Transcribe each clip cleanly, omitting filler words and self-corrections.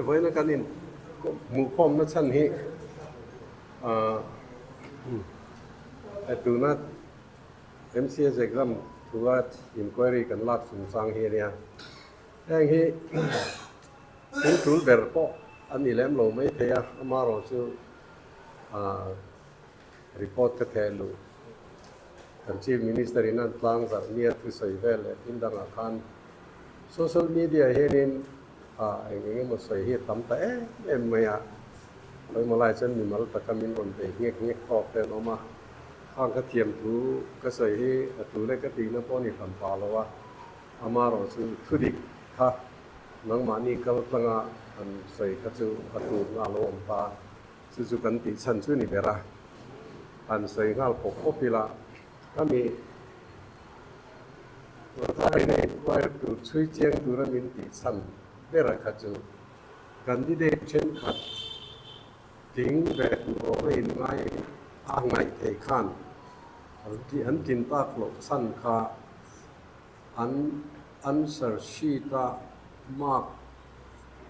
เว้ยนะกันนี่หมู่คอมนั่นชั้นฮีไอ้ตัวนั้น MCS exam ตัว inquiry กันลักสงสังเฮียเนี่ยแห่งฮีถึงตัวเบอร์ปออันนี้เล่มเราไม่เทียมาเราชูreport ก็เทลูท่าน Chief Minister นั่นตั้งจากเนี่ยที่ใส่เวลอินดังอาคาร social media เห็นอย่างเงี้ยมันใส่เห็ดทำแต่เอ็มไม่อะไปมาไล่ฉันมีมาแล้วตะกมินคนไปเงี้ยเงี้ยออกแต่ออกมาข้างกระเทียมถูก็ใส่ให้ถูเล็กก็ตีนะป้อนี่ทำปลาแล้วว่าอามาเราซื้อทุดิกค่ะน้องมานี่ก็ตั้งอันใส่กระจูกระตูงาโลมปลาซื้อกันติฉันช่วยนี่เบระอันใส่ข้าวปกก็พิละก็มีว่าในว่าตัวช่วยเจียงตัวนั้นมีติฉันเบระกระจูกันที่ได้เช่นขัดถึงแบบโอ้ยไม่อ่างไม่เทขันที่อันจินตากหลบสั้นค่ะอันเสร์ชีตามาก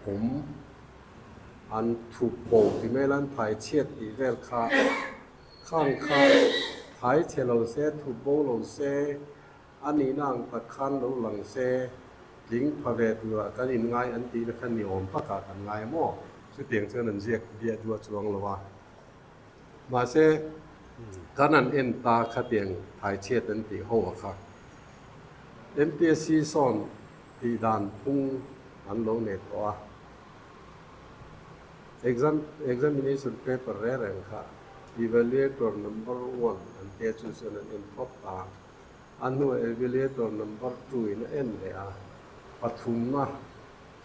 ผมอันถูกโบกที่ไม่ลันถ่ายเชียดอีเวลค่ะข้างค่ะถ่ายเชลเราเสถูกโบเราเสอันนี้นั่งตะคันเราหลังเสยิงพระเวทตัวกันอินง่ายอันตีนักนิยมประกาศกันง่ายมั่วสุดเตียงเชิญนันเรียกเดียดัวจวงละวะมาเสกันนั้นเอ็นตาขัดเตียงถ่ายเชียดอันตีหัวค่ะMPSC สอนที่ด่านพุ่งอันโลเนตว่า examination paper แรกค่ะ evaluator number 1 อันเทียจุดส่วนอันพบตาอันนู้น evaluator number 2นั่นเองเลยปฐุมนะ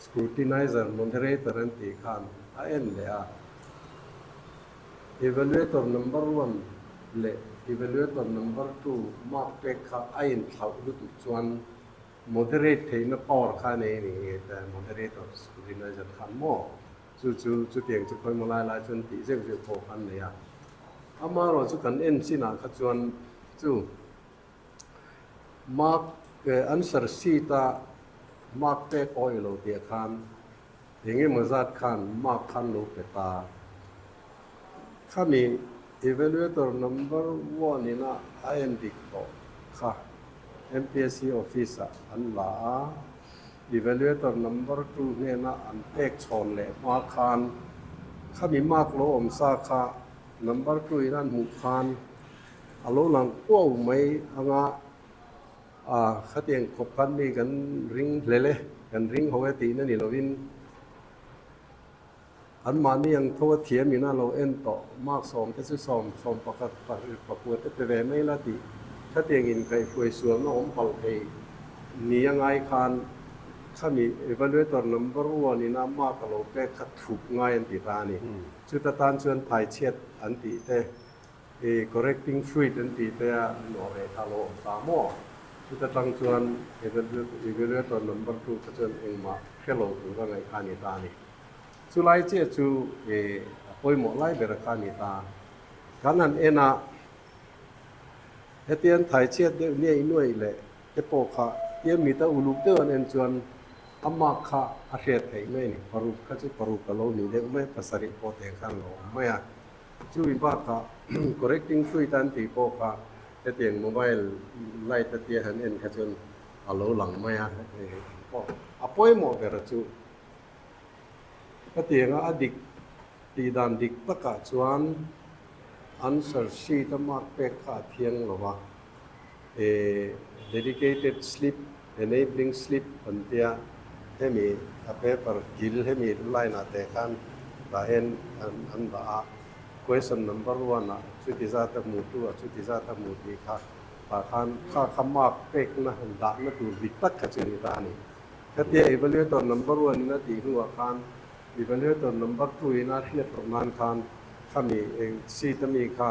scrutinizer moderator อันที่ขันอันเองเลยevaluator number 1เลยevaluator number 2 mark เป็กค่ะไอ้อินเขาดูตุจวน moderate ที่นั่น power ค่ะนี่แต่ moderator scrutinizer ขันโม่จุดเตียงจุดคอยมาไล่จนตีเจ้าจะพอกันเลยอามาเราจุกันเอ็นสินะขจวนจุ mark answer sheet mark เป็กโอ้ยเราเดียขันอย่างงี้มาจัดขัน mark ขันลูกเป็ดตาข้ามี evaluator number 1นี่นะไอ้ดิกโตค่ะ MPSC officer อันละ evaluator number 2เนี่ยนะอันเอกชนเลยมาคานข้ามีมากโลอมซาค่ะ number 2นั่นหุคานอารมณ์หลังก้าวไม่อ่างข้าเตียงขบกันมีกันริงเละกันริงหัวตีนั่นนี่เราวินอันมานี่ยังทั่วเทียมอยู่นะเราเอ็นต่อมากสมที่สุดสมประกวดแต่แบบไม่ละติถ้าเตียงอินไก่ฟวยสวมน้องปังไก่นี่ยังไงคันข้ามี evaluator number 1นี่นะมากเราแก้ขัดถูกง่ายอันติตานี่ชุดตานชวนถ่ายเช็ดอันติแต่correcting fluid อันติแต่หน่วยทาโลตามอชุดตั้งชวน evaluator number 2ก็ชวนเองมาแค่เราถึงว่าไงคันนี่ตานี่สุไลเจจูปอยหมดไล่เบรคานิตาการนั้นเอ็นะเฮตียนถ่ายเชียดเนี่ยอินวยเลยเอปโค่ะเยี่ยมีแต่อุลุกเดินเอ็นจวนอามาค่ะอาเชียดไทยไม่นี่ปรุกก็จะปรุกกะโลนี่เด็กไม่ภาษาริโปเตขันโลไม่อะจูวิบากค่ะ correcting ช่วยตันตีโปค่ะเฮตียนโมบายไล่ตะเตียหันเอ็นขจนอาโลหลังไม่อะปอปอยหมดเบรจูก็เตียงอดิกตีดันดิกตะกะจวนอันสร์ชีตมาเป็กขาเทียงหรอวะdedicated slip enabling slip อันเดียให้มีpaper กิลให้มีไลน์นาเตกันแต่เห็นอันว่า question number 1นะชุดที่จะทำมูตัวชุดที่จะทำมูดีค่ะแต่คันข้าคำมาเป็กนะหันด่านนั่นคือดิกตะกะจุนิตานี่ก็เตีย evaluator number 1นี่นะตีหัวคันevaluator number 2นะที่ตรงนั้นคันข้ามีซีตมีค่ะ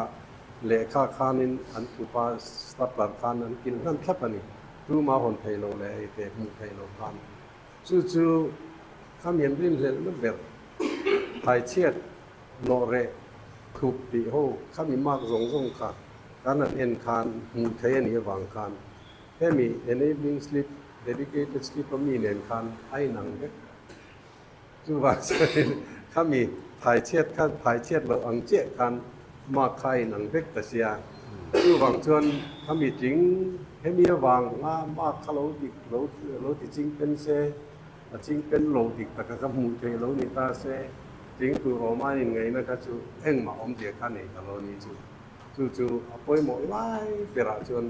เลขาคันินอันตุปาสตัดคันอันกินนั่นแค่ปนี่ดูมาหนไทยโลเลยเตะมุไทยโลคันจู่ข้ามีรินเลนนั่นแบบไทยเชียดโนเรทุบตีโฮข้ามีมากสงค่ะการนั้นเอ็นคันมุไทยนี่วางคันแค่มี enabling slip dedicated slip มีเอ็นคันไอ้หนังเด็ก จูว่าข้ามีถ่ายเชียดข้าถ่ายเชียดเราอังเจกันมาใครหนังเวกตะเสียจูบางชวนข้ามีจริงให้มีวางมาข้าเราดิกเราที่จริงเป็นเสจริงเป็นเราดิกแต่ก็มูเทเรานี่ตาเสจริงตัวเราไม่ยังไงนะครับจูเอ็งมาอมเดียกันนี่ตลอดนี้จูอภัยหมดไล่เปราชวน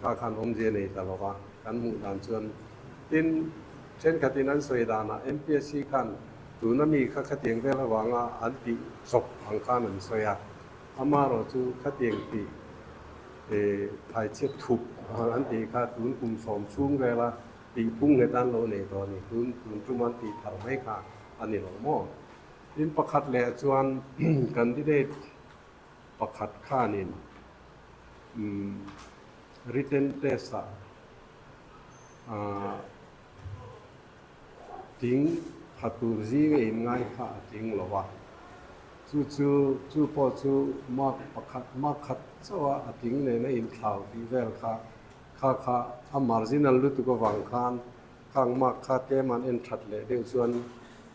ข้าขันอมเดียนี่ตลอดว่ากันมูดานชวนทินเช่นขัดนั้นสวยดานะ MPSC กันตัวนั้นมีข้าขัดเตียงเวลาว่างอันติศพอังคารนั้นสวยอามาเราจูขัดเตียงตีถ่ายเช็ดทุบอันติข้าตุนคุมสมชุ่มเวลาตีพุ่งในด้านโลในตอนนี้ตุนจุมันตีถาไม่ค่ะอันนี้เราโม่ทินประคัดแหล่ชวนกันที่ได้ประคัดข้านินwritten test tiếng hạt tu gì cái ngay khá tiếng là vậy chú po chú mắc khát sao tiếng này nó in thảo đi về khá marginal lúc có vàng khan khang mắc khát cái man in thật lệ đều xuân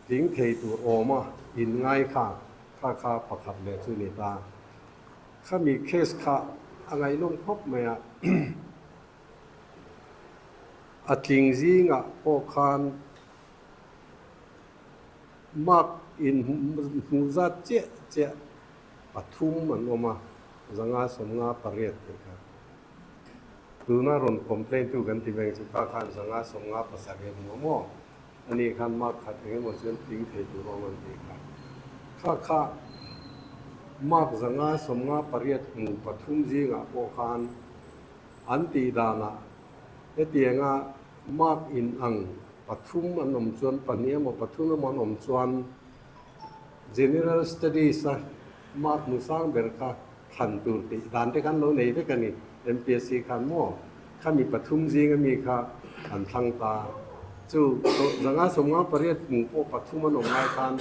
tiếng thầy tu ôm in ngay khá phát khát lệ chú này ta khá mi case khá anh ấy luôn khóc mày tiếng gì ngã po khan mắc in muzat che pathum man oma zanga somnga pariat ka tuna ron complain tu gan ti beng chu ka khan zanga somnga pasare mo ani khan mak khat nge mo chen ting the tu ro man ti kha mak zanga somnga pariat mu pathum ji nga po khan anti dana etianga mak in ang pathum an om chuan pania mo pathum man om chuan general studies mak musang berka than tur ti dan te kan lo nei ve kan ni MPSC kan mo kha mi pathum jing mi kha an thang ta chu zanga somnga pariat mu po pathum an om lai kan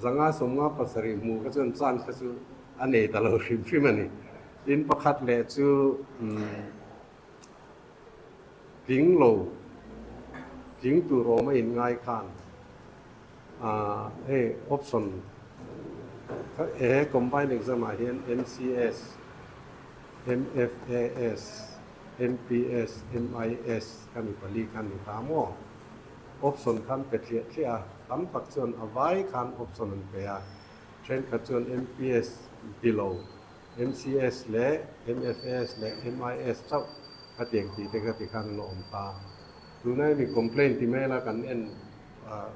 zanga somnga pasari mu ka chon chan ka chu ane ta lo rim phim ani in pakhat le chu ping lo tiếng tu rô mà in ngay khan option combine exam hiện MCS MFAS MPS MIS kami pali kami tamo option khan petria thia tam tak chon avai khan option an pe a train kha chon MPS below MCS le MFAS le MIS chau katieng ti te ka ti khan lo om ta tunai mi complain ti mela kan en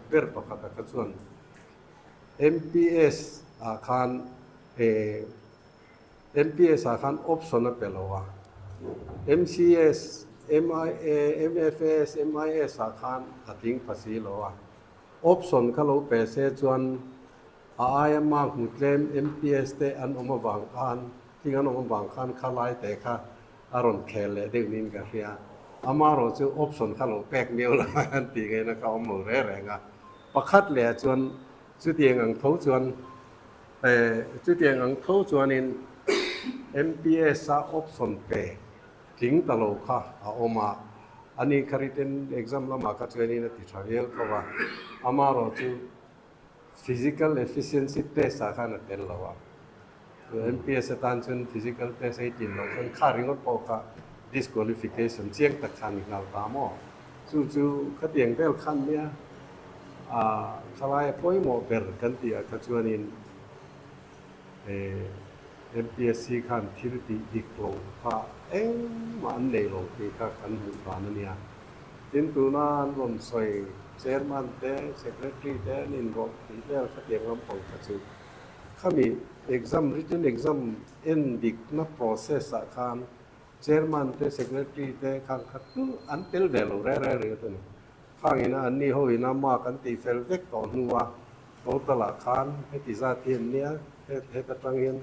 ber pakata ka chuan MPS khan MPS khan option a pelowa MCS MIA MFS MIS khan ating pasi lowa option khalo pe se chuan ai ma hu claim MPS te an oma wang khan tingan oma wang khan khalai te kha aron khele de nin ka ria amaro chu option khalo pek meo la an ti nge na ka om mo re re nga pakhat le chuan chu tiang ang tho chuan chu tiang ang tho chuan in MPS sa option pe ting talo kha a oma ani khariten exam la ma ka chuan in ti travel ko wa amaro chu physical efficiency test sa khan tel lawa MPS tan chun physical test ai tin lo kan kharingot po ka disqualification chiang tak khan ngal ta mo chu khatiang vel khan nia khalai poi mo ber kan ti ka chuanin MPSC khan thirti diklo kha eng man nei lo ti ka kan hu ta nia tin tu na ron soi chairman te secretary te nin ro ti te khatiang lam pong ka chu khami exam written exam in dik na process a khan chairman te secretary te khang khatu an tel velo re tu ni khang ina an ni ho ina ma kan ti fel vek to nuwa to tala khan he ti za tin nia he ta tang yin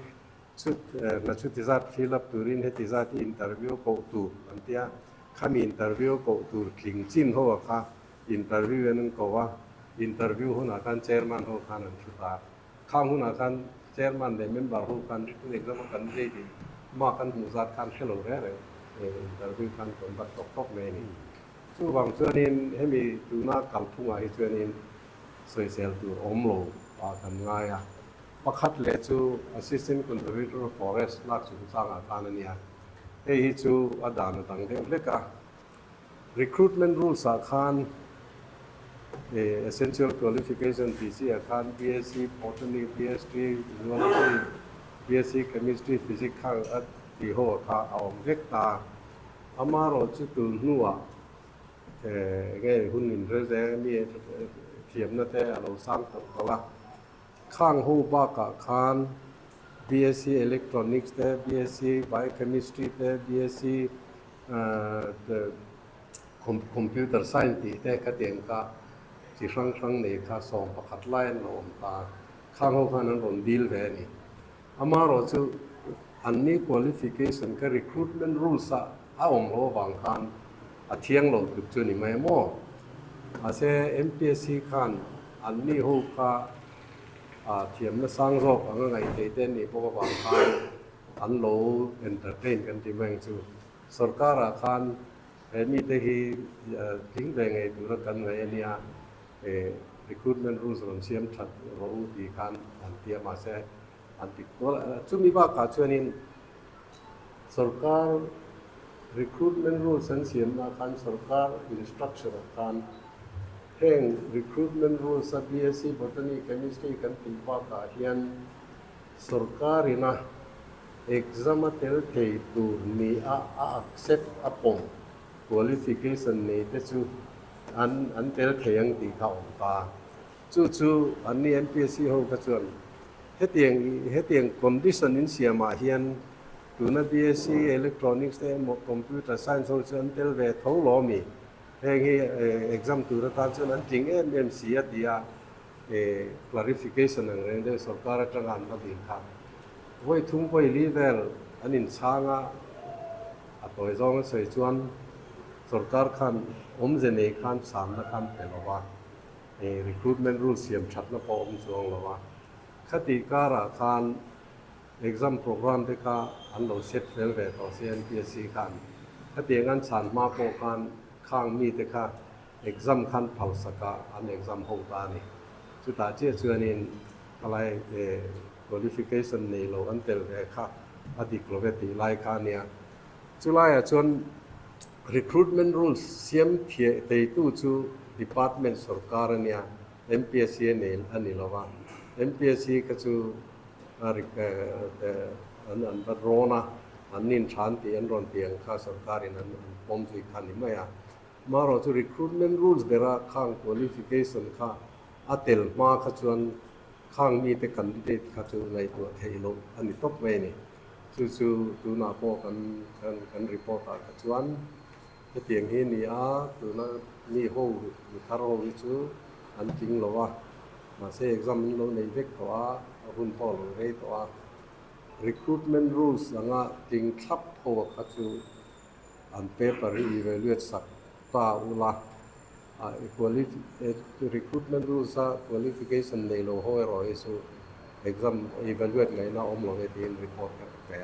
chut na chut ti za fill up turin he ti za ti interview ko tu an tia khami interview ko tu thing chin ho kha interview en ko wa interview ho na kan chairman ho khan an chuta khang ho na kan chairman de member ho kan ri exam kan de di ma kan mu zat kan hello re interview kan kon bat tok me ni chu wang chuanin hemi tuna kal phunga hi chuanin สวยเซลตัวอมโลกันง่ายประคัดเลจู assistant conservator of forest ลักสุดสร้างอาคารนี้เฮ้ยจูอดานต่างเด็กเล็กrecruitment rules อาคาร essential qualification PC อาคาร BSc botany PhD zoology BSc chemistry physics ข้างที่หัวข้าเอาเล็กตาอามาเราจะตัวนัวไงหุ่นหินเรื่องนี้เทียมนั่นแต่เราสร้างตัวละข้างหูบ้ากะคาน BSc electronics แต่ BSc biochemistry แต่ BSc computer science แต่ก็เตียงก็ที่ครั้งนี้ข้าส่งประคัดไล่ลงตาข้างหูข้างนั้นผมดีลแค่นี้อามาเราจะอันนี้ qualification ก็ recruitment rules เอาผมรู้บางครั้งเที่ยงเราจุดจุดนี้ไม่หมดเช่น MPSC ขันอันนี้หูก็เทียมมาสร้างโรคอะไรเด่นนี่พวกบางครั้งอันโล entertain กันที่เมืองจูสรการขันมีแต่ที่ทิ้งแรงไงดูรักันไงเนี่ยrecruitment rules เราเชื่อมชัดเราดีกันอันเทียมมาเช่อันที่ก็จุดนี้ว่าการช่วยนี่สรการ recruitment rules สัญญาณการสรการ instruction การแห่ง recruitment rules BSc botany chemistry กันที่ว่าการเรียนสรการนะ exam เตลเทตูนี่accept upon qualification นี่แต่จู่อันเตลเทยังตีเขาตาจู่อันนี้ MPSC เขาก็ชวนเฮตียง condition นี้เสียมาเฮียนตัวนั้น BSc electronics แต่ computer science เขาชวนเตลเวทเขาล้อมีเฮง exam ตัวนั้นตาชวนอันจริงMMC ที่clarification อะไรเนี่ยสรการจังหันมาดีครับไว้ทุ่งไว้ level อันนี้ช่างตัวจงใส่ชวนสรการขันเจเนขันสามนักขันเป็นหรอวะrecruitment rules เสียมชัดนะพอจงหรอวะคติการะขัน exam program ที่ข้าอันเราเซตเฟลเวทต่อ CNPSC ขันคติงั้นสารมาโปรขันข้างมีที่ข้า exam ขันเผาสกัดอัน exam หงตานี่สุดท้ายเชื่อนี่อะไรqualification นี่เราอันเตลเวค่ะอดีตกลเวทีไล่ข้าเนี่ยจุดไล่จนrecruitment rules เสียมเทียเตยตู้จู department สรการเนี่ย MPSC เนี่ยอันนี้ละว่า MPSC ก็จูอันบัดโรนะอันนี้ชันตีอันรอนเตียงข้าสรการนั้นผมสุขันนี่ไม่มาเราจู recruitment rules เดราข้าง qualification ข้าอัตเตลมาข้าจวนข้างมีแต่ candidate ข้าจูในตัวเทโลอันนี้ตบไว้นี่จู่ดูหน้าพอกัน report ข้าจวนเตียงที่นี่ตัวนั้นมีห้องมีคาร์โรวิจูอันจริงหรอวะมาเซ exam เราในเด็กตัวหุ่นพ่อเราเรียตัว recruitment rules อ่ะจริงทับหัวข้าจูอัน paper evaluate สักตาอุลาrecruitment rules qualification ในโลห้อยรอยสู exam evaluate ไงนะเราเรียน report กันแก่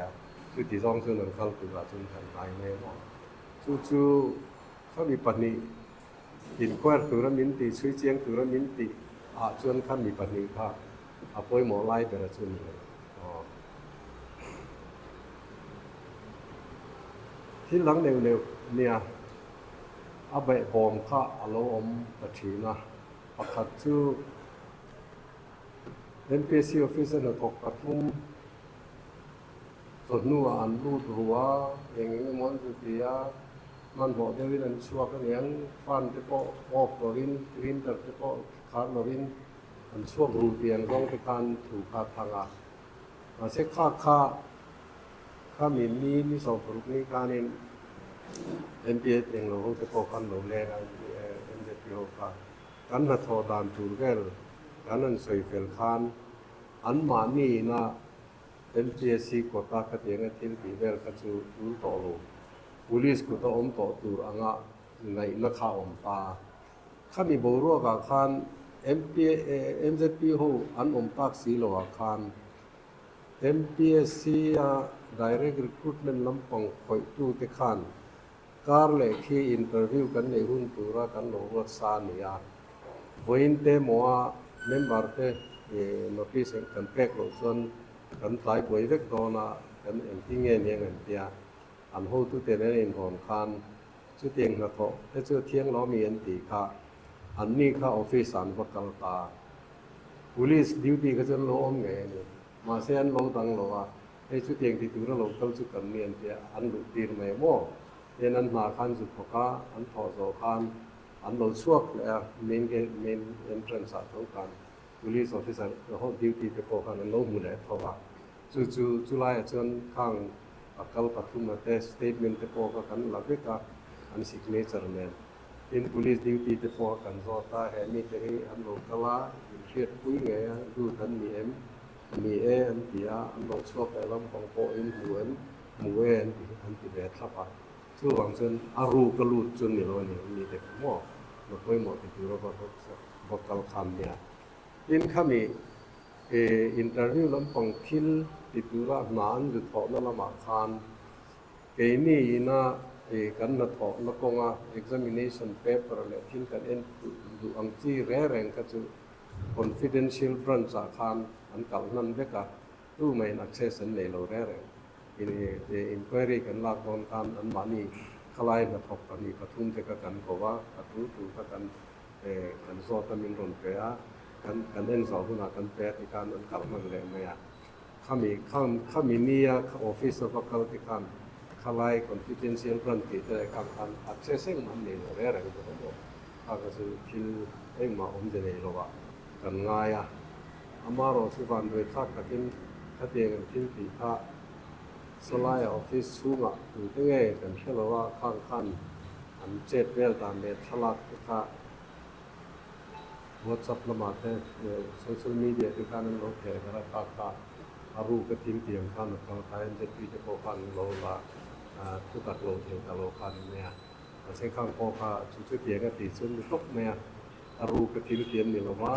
คือที่สองส่วนนั้นเขาคือว่าส่วนกันไปแน่นอนจู่เขามีปัญหาอินควอร์ตัวนั้นมินตีช่วยเชียงตัวนั้นมินตีชวนขั้นมีปัญหาค่ะป่วยหมอไล่ไปละชวนเลยที่หลังเร็วเนี่ยอาไปบอมค่ะอารมณ์ปัจจุบันประคัดจู่ MPSC officer นักกฎหมายส่วนนู้นอันรูดรัวอย่างนี้มันสุดที่มันบอกได้ว่าช่วงนี้ฟันที่ก็ออฟโรลินรินแต่ที่ก็คาร์โรลินอันช่วงรูเตียงต้องไปการถูกขาดทางเช็คค่ามีสองกลุ่มนี้การนี้ MPS เองเราจะพอกันเราเล่นMPS เรากันนัดทอดานจูเกลกันนั้นใส่เฟลคานอันมานี่นะ MPSC กดตาเตียงที่ที่เวลก็จะรู้ต่อรู้police ก็ต้องต่อตัวในนักข่าวตาข้ามีบริวารกับขัน MZP หูอันตักสีโลขัน MPSC direct recruitment ลำปังคอยตู้ที่ขันการเล่ที่ interview กันในหุ่นตัวกันโลกสานี voin te moa member te notice kan pek lo chuan kan tlai boi vek dona kan en ti nge niang an tia an ho tu te nen in hon khan chu tieng na tho te chu thiang lo mi an ti kha an ni kha office an vakal ta police duty ka chen lo om nge ni ma se an lo dang lo wa e chu tieng ti tu lo kal chu kan ni an tia an lu tir mai mo yen an ma khan chu phoka an tho zo khan an lo chuak le main entrance a thong kan police officer the whole duty te ko khan an lo mu le thowa chu lai chuan khang akal pathum te statement te ko kan la veka an signature nen in police duty te po kan zo ta he mi te hi an lo kala khiat pui nge du kan mi an tia an lo chuak e lam pong po in huan mu an ti ve thapa chu wang chen aru kalut chun ni lo ni mi te mo no poi mo ti ro ba kal kham nia in khami interview lam pong thil ti tura nan ju tho na lama khan ke ni na kan na tho na konga examination paper le thin kan en du ang chi re reng ka chu confidential branch a khan an kal nan beka tu mai access an le lo re reng in inquiry kan la kon kan an mani khalai na thok ani pathum te ka kan ko wa atu tu ka kan kan zo ta min ron pe a kan en zo huna kan pe ti kan an kal man le me ya khami nia office of faculty kan khalai confidential branch ti te kan kan accessing man le re re ko do ka ka su thil eng ma om de le lo wa kan nga ya amaro su van ve thak ka tin ka te kan tin ti tha salai office sunga tu te nge kan khelo wa khang khan an chet vel ta me thalak ka WhatsApp lama te social media ti kan lo the ra ka aru ka tin tiang khan ka ta en je ti ko khan lo la tu tak lo the ka lo khan ne ya se khang ko ka chu tiang ka ti chun tok ne ya aru ka tin tiang ni lo wa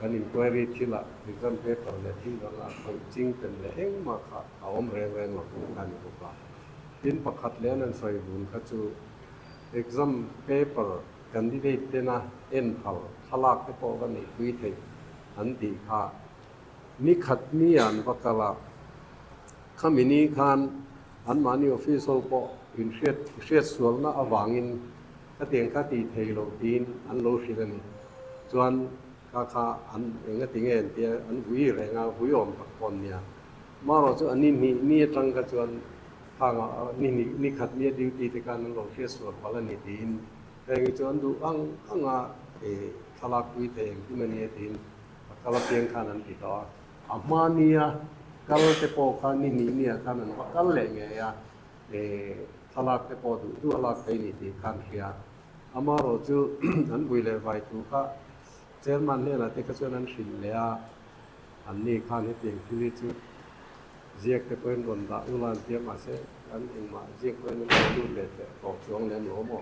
kan inquiry thila exam paper le thing la khang ching ten le eng ma kha awm reng reng lo kan ko ka tin pakhat le nan soi bun kha chu exam paper candidate te na en phal thalak te po kan ni pui the an ti kha ni khat ni an vakala khamini khan an mani official po in shet sual na awangin ka teng ka ti thei lo tin an lo shirani chuan ka an enga tingen tia an hui renga hui om pakon nia maro chu ani ni tang ka chuan khanga ni khat ni duty te kan lo shet sual wala ni tineng chuan du anga thalak hui thei ki mani tin kala tiang khan an ti to amania kal te po khan ni nia khan an kal le nge ya thalak te po du alak te ni ti khan khia amaro chu an bui le vai tu kha chairman le la te ka chuan an hrin le a an ni khan he tiang thili chu ziak te poin ron da ulan tia ma se an eng ma ziak poin lo lu le te ko chuang le lo mo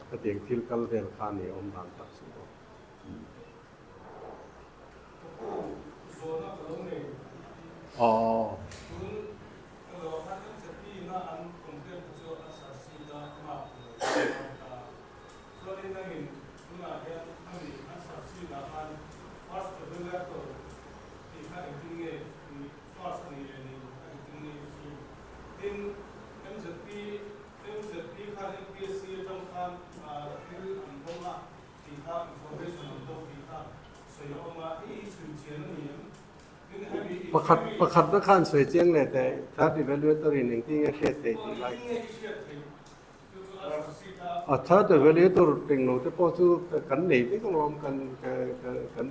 ka tiang thil kal vel khan ni om dan tak su pakhat na khan soi chiang le te third evaluatory ning ting a khet te ti lai a third evaluator ting lo te po chu kan nei te ko lom kan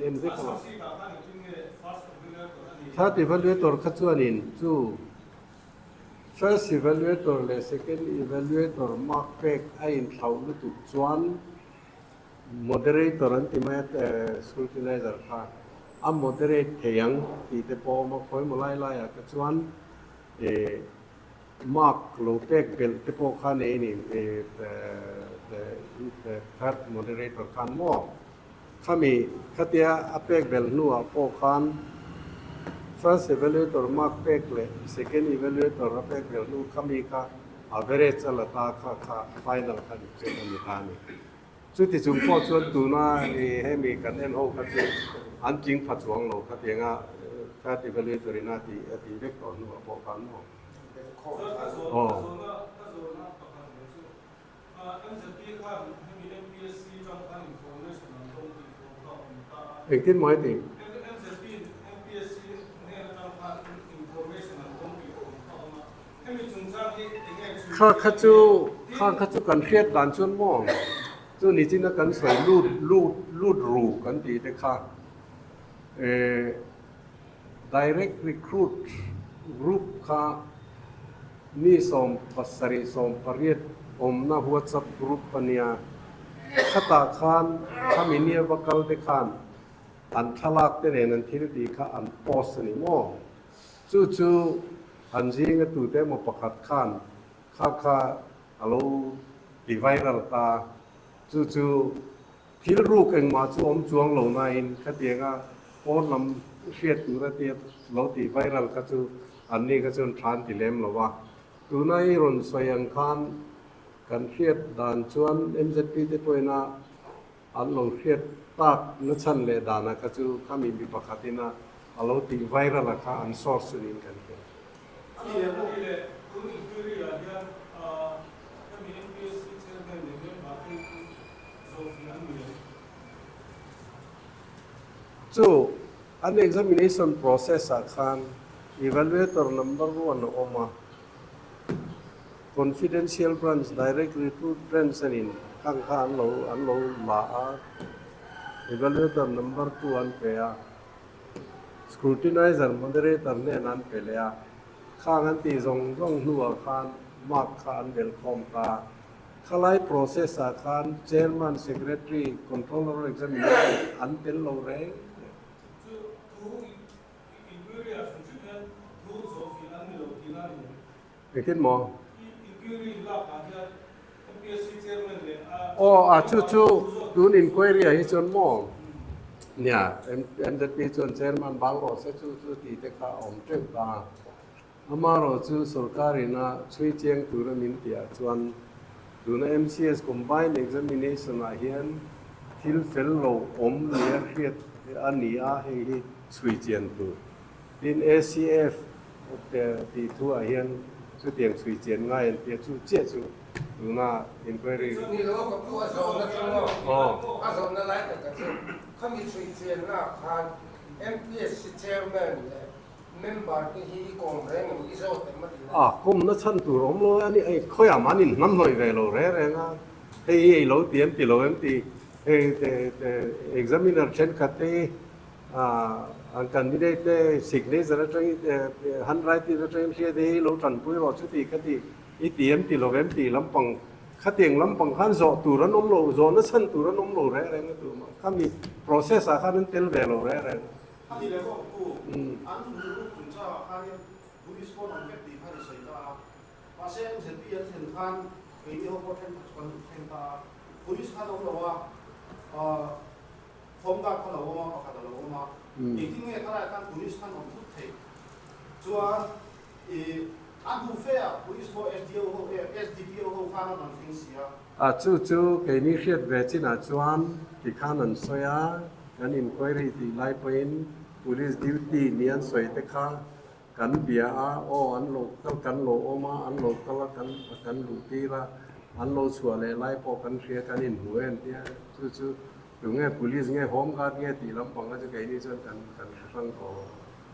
en ve ko third evaluator kha chuan in chu first evaluator le second evaluator mark pek a in thlau lu tu chuan moderator an ti ma scrutinizer kha a moderate theyang ti te po ma khoi mo lai lai a ka chuan mark lo pek bel te po kha nei ni third moderator khan mo khami khatia a pek bel nu a po khan first evaluator mark pek le second evaluator a pek bel nu khami kha average ala ta kha final kha che ni ta ni สุดที่จุ่มพ่อชวนตัวน่าให้มีกันเอ็นโฮกันที่อันจริงผัดสวงเราครับยังอ่ะถ้าที่เป็นเรื่องตัวนี้ที่เล็กต่อหนูบอกกันเนาะอ๋อเองที่หมายถึงข้าจูกันเครียดด่านชวนมองจูนี่จริงนะกันใส่ลูดรูกันดีแต่ข้าdirect recruit รูปข้านี่ส่งภาษาริส่งปริยัติน่าหัวจับรูปปัญญาข้าตาขานข้ามีเนี่ยวักเอาเด็กขานอันทลากเตนนันทีดีข้าอันโพสนี่มองจู่อันจริงก็ตัวเต็มประคัดขานข้าอาลูดีไวรัลตาจู่ที่รู้กันมาจู่จวงเหล่านั้นข้าเดียงอ่ะโอนลำเชียดตัวระเดียเหล่าดีไวรัลก็จู่อันนี้ก็จู่ทานที่เล่มหรอวะตัวนั้นรุนสยังขานกันเครียดด่านชวนMZPที่ตัวน่ะอันเราเครียดตากนัชชันเลยด่านนะก็จู่ข้ามีประคัดที่น่ะอันเราดีไวรัลข้าอันซอร์สนี่กันเองจู่อัน examination process อาคาร evaluator number 1 ออกมา confidential branch direct recruit branch นี่ข้างอันเราลา evaluator number 2 อันเปีย scrutinizer moderator เนี่ยนั่นเปียข้างอันที่ส่งหัวข้างมากข้างเดลคอมตาขลาย process อาคาร chairman secretary controller examination อันเป็นเราเร่งอย่างที่หมอจู่ดูนินควายเรียให้จนหมอเนี่ยจะปีจนเชนมันบางก็จู่ตีเด็กข้าอมเจ้าตาอามาเราจู่สุรการินะช่วยเจียงตัวเรามินเตียจวนดูใน MCS combined examination อาเฮียนทิลเฟลโลอมเนียเรียดอันนี้ให้ช่วยเจียงตัวดิน ACF ที่ทั่วเฮียนช่วยเตียงช่วยเจียงง่ายเตียงช่วยเจี๊ยจู่ดูน่า inquiry นี่เราก็พูดว่าสอนนะสอนว่าสอนอะไรแต่ก็คือเขามีช่วยเจียนนะคาน MPS chairman เลย member ที่ฮีกองแรงมีโซ่เต็มมาดีกุมนัชชันตัวรมโลอันนี้ไอ้ข้อยามันนี่น้ำหน่อยเวลเร่นะไอ้เราเตรียมตีเราเอ็มตีexaminer เช่นคัตตีอันกันไม่ได้signature อะไรhandwriting อะไรเช่นที่เราทันพูดว่าชุดที่คัตตีอีเตรียมตีเราเอ็มตีลำปังคัตตีลำปังขันโซตัวนั้นน้ำโลโซนัชชันตัวนั้นน้ำโลเร่นะตัวมันข้ามี process อาการนั้นเตลเวลเร่ข้ามีเลยก็กูอันนี้รู้ถึงจะข้าเนี่ยบุริสโก้นั่งเก็บตีข้าจะใส่ตาว่าเส้นปีอันเห็นข้างไปที่เขาพูดเห็นคนเห็นตาบุริสข้าต้องบอกว่าผมกับเขาเราว่าเขาเราว่าอีกที่เนี่ยข้าได้การบุริสข้าต้องพูดเทส่วนอันดูเฟียบุริสโก้ SDPO ข้านั่งทิ้งเสียจู่เกนี่เครียดเวจินาจวนที่ข้านันสอยกันอินควายรีที่ไล่ไปอิน police duty นี่อันสอยแต่ข้ากันเบียอันโลกันโลมาอันโลกันลูตีละอันโลชัวเลยไล่พอกันเคลียกันอินหัวเอ็นที่จู่ตรงนี้ police เนี่ยโฮมการ์ดเนี่ยตีลำปังก็จะเกนี่จนกันฟังต่อ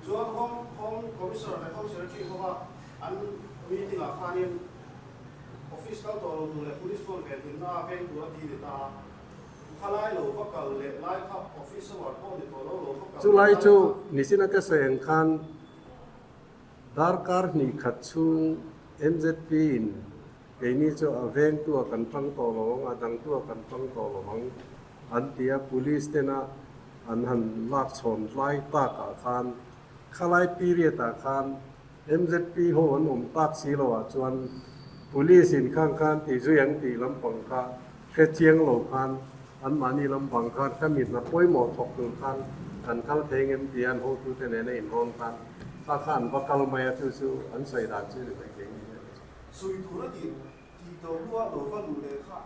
ส่วนของคอมมิชชั่นในคอมมิชชั่นที่เขาว่าอันมีที่หลักฐานเนี่ยออฟฟิศเขาตัวเราดูแล police force เกิดขึ้นหน้าเป็นตัวดีเด็ดตาข้าไล่หลวงพ่อเก่าเลยไล่ครับออฟฟิศสวัสดิ์พ่อติดตัวเราหลวงพ่อเก่าจู่ไล่จู่นิสินักเสียงคันดาร์การ์นี่ขัดชุ่ง MZP เกนี่จู่อเวงตัวกันฟังต่อหลวงดังตัวกันฟังต่อหลวงอันที่ police เนี่ยนะอันหันลากชนไล่ตากอาคารข้าไล่ปีเรียตอาคาร MZP โหนตากสีโลจวน police สินข้างที่จุยังที่ลำปังข้าแค่เชียงโลคันอันมานี่ลำบากการขมิดนะป่วยหมอถกตัวกันกันเข้าเทงเอ็มดีอันโฮตุเทเนในอินโอนกันถ้าขันว่ากัลมาจู่อันใส่ด่านชื่อไปเก่งนี่สุยตัวดีที่ตัวรัวหลวงพ่อดูเลยค่ะ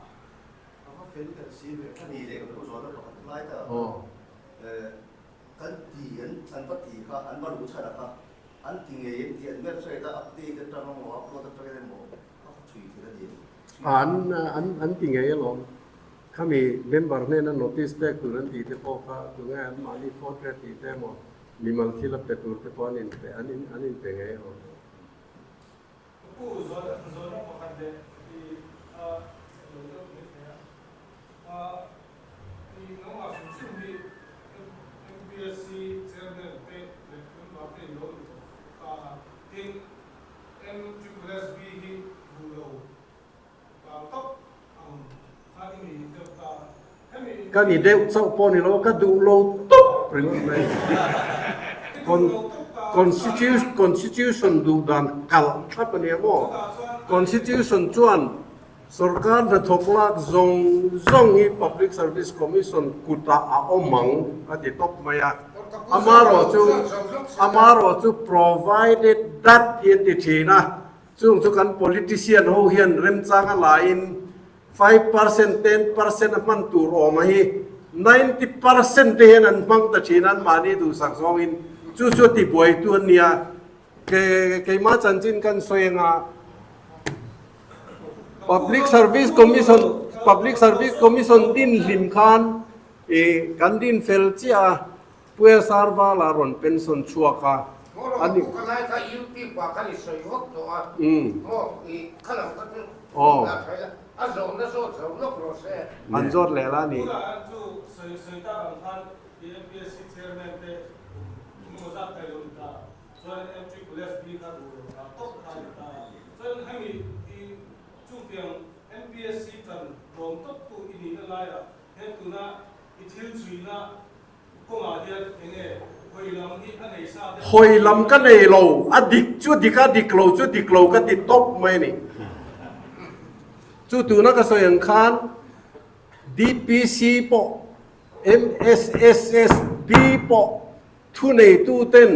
แล้วก็เฟ เป็นกันซีแบบ ท่านนี่เด็กผู้สอนต้องบอกไล่แต่ อ๋อ กันตีอันปฏิค่ะอันบรรลุชาติค่ะอันติงเองที่อันเว็บไซต์อัปเดตกันตามหมออัปโหลดตัวกันหมอเขาช่วยที่ระดับ อันติงไงลองข้ามีเมมเบอร์เนี่ยนั่นโน้ติสแบกตัวนั้นดีที่พอค่ะตัวงานมานี่โฟร์เทรตีแต่หมดมีมังที่รับแต่ตัวแต่พอนี่แต่อันนี้เป็นไงอ๋อ ผู้สอนประกันเด็กที่หนูก็ไม่ได้ที่น้องอาสุชิมี MPSC เชิญเด็กเด็กมาเป็นโน้ตที่ MWSB ที่ดูโลก็ถ้าที่มีก็นี่เด็กสาวปอนี่เราก็ดูโลตุ๊บปริ้งเลย constitution ดูดันกัลครับเนี่ยโม่ constitution จวนสรการจะทกลากzong i public service commission กุตาอาอมังอดีตบมาอะอามาโรจู provided that เฮียนติทีนะซึ่งทุกคน politician เขาเฮียนเริ่มจ้างอะไร5% 10% มันตัวออกมาให้90% เฮียนมันตัดทีนั้นมานี่ดูสัก2อินจู่ๆที่บ่อยตัวเนี่ยเกมาจันจินกันสวยงา Public Service Commission din limkan kan din felcia puesarva laron pension chuaka อันนี้ก็ไล่ถ้ายูที่ว่ากันอีกส่วนยกตัวโอ้อีขนาดก็จะใช่ละอันสองนั่นส่วนลกโรเซ่ อันจดแล้วนี่ ผู้ละจู่สื่อตาบางท่าน MPSC เชิญเด็กมุสลิมไทยลุนตาส่วน MWSB ครับตบทายตาส่วนให้มีจู่เตียง MPSC กันรวมตบตัวอินี่อะไรอ่ะเห็นตัวน่ะอิทิลจีน่ะพวกอาเดียเองหอยลำที่อันไหนทราบ หอยลำกันเลยเราอดิกจุดดิกาดิกโลจุดดิกโลก็ติดตบไม่นี่จุดตัวนั้นก็สวยงาม DPC ปอ MSSSB ปอทุนในตู้เต้น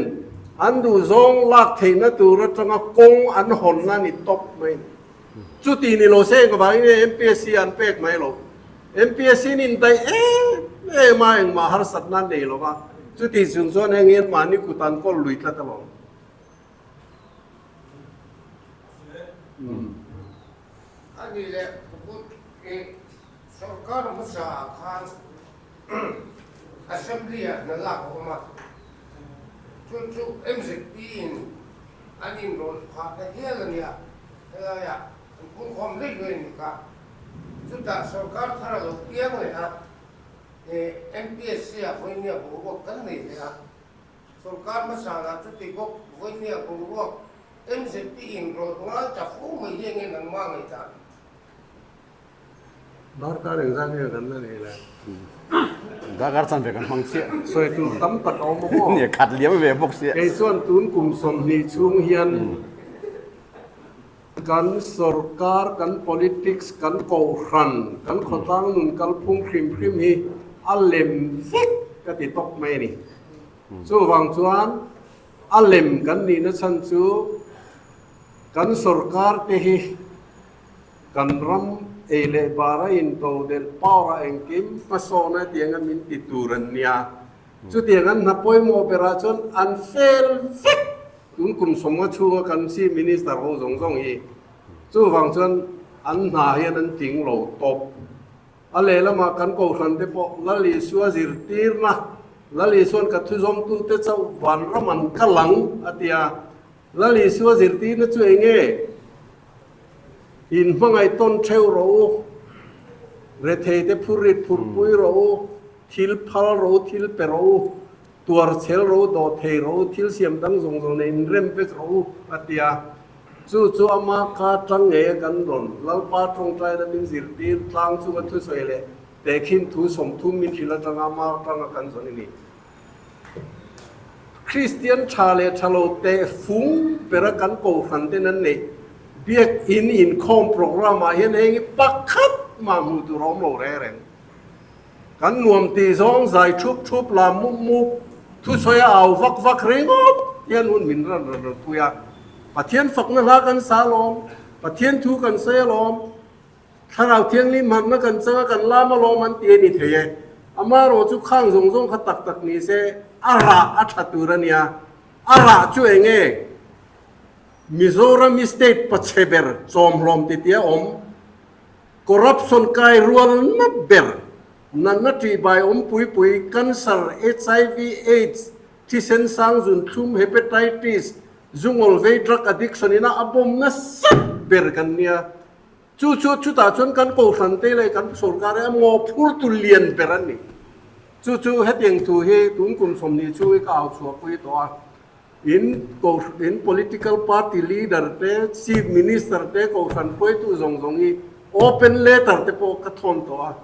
อันดูซองลักเทนตัวรัฐงกงอันหอนนั่นนี่ตบไม่จุดที่นี่เราเซ็งกับว่าเนี่ย MPSC อันเป็กไม่หรอก MPSC นี่ได้มาเองมาหาสัตว์นั่นเองหรอกว่าจุดที่สุนทรเงี้ยมานี่กุตันก็ลุยกันตลอดอันนี้แหละพูดสงการมุสาคาร assembly นั่นหลักออกมาจู่ๆ MZP อันนี้โดนขาดไปเยอะเลยเนี่ยอะไรอ่ะคุณความเล็กเลยนี่ครับจุดแต่สงการถ้าเราเกี่ยงเลยนะMPSC อ่ะคนเนี่ยผมบอกกันนี่เลยนะสงการมุสาจุดที่ก็คนเนี่ยผมบอก MZP โดนงานจับผู้ไม่ยังไงนั่นว่าไงจ๊ะDarkar yang sana kan ni lah. Darkar sampai kan mangsia. So itu tempat omong. Ni kat liam we box ya. Kesuan tun kum som ni chung hian kan sarkar kan politics kan kauran kan khotang nun kalpung krim hi alem fik katitok mai ni. So wang chuan alem kan ni na chan chu kan sarkar te hi kan ram ele bara into del para engkim pasona tiangan min tituran niya chu tiangan na poi mo operation an fail fik kun kum somga chu kan si minister ho jong jong hi chu wang chon an na hian an ting lo top ale lama kan ko khan te po lali suwa zir tir na lali son ka thu jom tu te chau wan raman kalang atia lali suwa zir tir na chu enge in mangai ton treo ro rethe te phurit phurpui ro thil phal ro thil pe ro tuar chel ro do thei ro thil siam dang jong jong nei rem pe ro atia chu ama ka tang nge kan don lal pa thong trai da min zir tir tlang chu ma thu soile te khin thu som thu min thila tanga ma tanga kan zoni ni Christian chale chalo te fung pera kan ko khan te nan nei biak in com program a hian heng pakhat ma mu tu rom lo re reng kan nuam ti zong zai thup la mu thu soya au vak ringop hian un min ran puya pathian fak na la kan sa lom pathian thu kan se lom ถ้าเราเที่ยงนี้มันนักกันเจอกันล่ามาลงมันเตียนี่เถอะอามาเราจุข้างทรงขตักตักนี้เสอาระอัฐตุรเนียอาระช่วยเงี้ยมิโซรามิสเตทปัจเจเบอร์จอมลมติเตียคอร์รัปชันกายรัวนับเบอร์นั่นนัดที่ใบปุยกันเซอร์ HIV AIDS ที่เส้นสางจุนทุ่มเฮปาไตติสจุงอลเวดรักอดิกชันน่ะอบมนัสเบอร์กันเนี่ยชุดตาชนกันโกสันเตเลยกันสุรการงอพูดตุเลียนเปรันนี่เฮตียงทูเฮตุนกุมสมนิช่วยก้าวชัวปุยตัวin political party leader te chief minister te ko san poi tu zong i open letter te po ka thon to a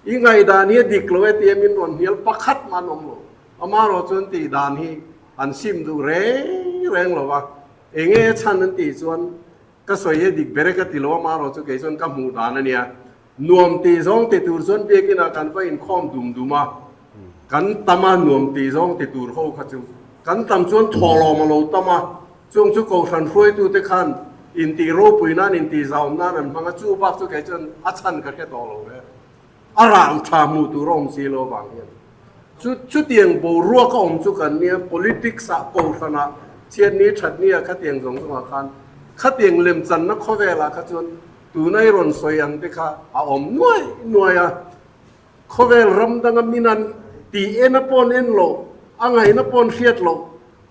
i ngai dan hi dikloe te min ron hial pakhat manom lo amaro chon ti dan hi an sim du reng lo wa enge chan an ti chon ka soi dik bere ka ti lo amaro chu ke chon ka mu dan ania nuam ti zong te tur chon be kina kan va in khom duma kan tama nuam ti zong te tur ho kha chuกันตำจวนทอลมาโลตมาช่วงชุกเอาสันฟวยตัวเตคันอินตีโรปุยนั่นอินตีเจ้านั่นมันก็จูบักชุกไอ้จนอัชันกันแค่ตอโลเว้ยอารามชามูตุรอมซีโลบางเงี้ยชุดเตียงโบรัวก็อมชุกันเนี่ย politics สะโกสนะเชียนนี้ชัดเนี่ยขัดเตียงสงสมาคันขัดเตียงเล่มจันนักข้อเวลาขัดจนตัวในรอนสวยอันเตค่ะอมน่วยอ่ะข้อเวลรำดังมินันตีเอ็นปอนเอ็นโลอังไงนับปนเสียดโล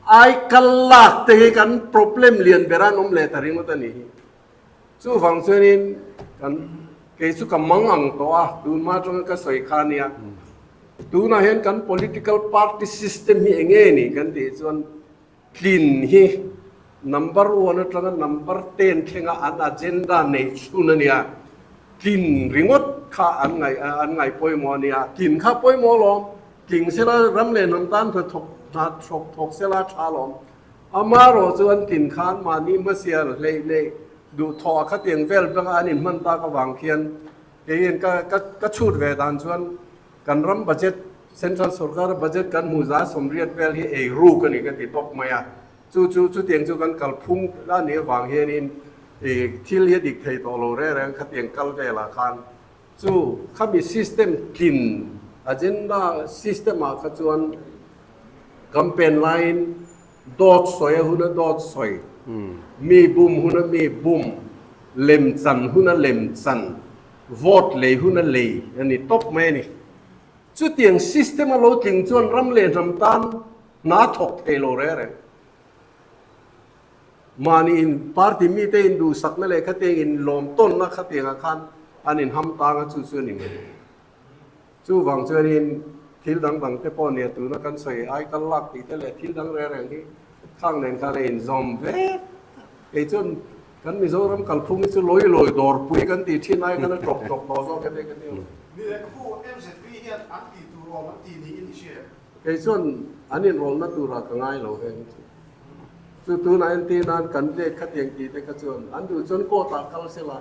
ไอ้กัลลักเตะกัน problem เลียนเบรานอมเลตาริงมัตนี่สู้ฟังเสนินกันเกสุกับมังอังตัวดูมาตรงกันสวยขานี่ดูน่าเห็นกัน political party system ฮีเงี้ยนี่กันที่ส่วนคลีนฮี number 1ตรงกัน number 10เท่งอัน agenda ในชุนนี่คลีนริงดข้าอันไงป่วยมอนี่คลีนข้าป่วยมอลมกิ่งเสลารำเล่นน้ำตาลเพื่อถกเสลาชาลอมอามาโรจวนกินขานมานี่มาเสียเลยดูทอขัดเตียงเวลบางอันนี้มันตากวางเขียนเองก็ชุดเวดานชวนกันรำบัจเจตเซ็นทรัลสุรการบัจเจตกันมูซาสมเรียดเวลที่รู้กันนี่กันติดตกมาจู่เตียงจู่กันกัลพุ่งด้านนี้วางเฮียนินที่เลียดิกไทยตโลเร่ขัดเตียงกัลเวลาคันจู่ข้ามีซิสเต็มกินagenda system ขจวน campaign line ดอทสอยหุ่นดอทสอยมีบุมหุ่นมีบุมเล่มจันหุ่นเล่มจัน vote เลยหุ่นเลยอันนี้ตบไหมนี่จุดเตียง system เราจริงจวนรำเล่นรำตันน่าถกเทโลเร่มานี่ party มีแต่อินดูสักนั่นเลยขัดเตียงอินลมต้นนักขัดเตียงอาคารอันนี้ทำตางจุดส่วนนี้จู่ฟังเจอนี่ทิลดังเตปอนเนี่ยตัวนักการใส่ไอ้กันลักติดเลยทิลดังแรงๆที่ข้างนั้นเขาเรียนซอมเวทไอ้จนกันมิโซรัมกัลพุ่งจะลอยดอร์ปุยกันตีที่ไหนกันจบต่อซ้อกันได้กันเดียวนี่แหละผู้ MZP เนี่ยอันตีตัวมันตีนี้อินิเชียไอ้จนอันนี้รอนัตัวรักง่ายเราเองจู่ตัวนั้นตีนั้นกันเด็กขัดยังตีแต่กันจนอันดูจนโกตาคัลเซล่า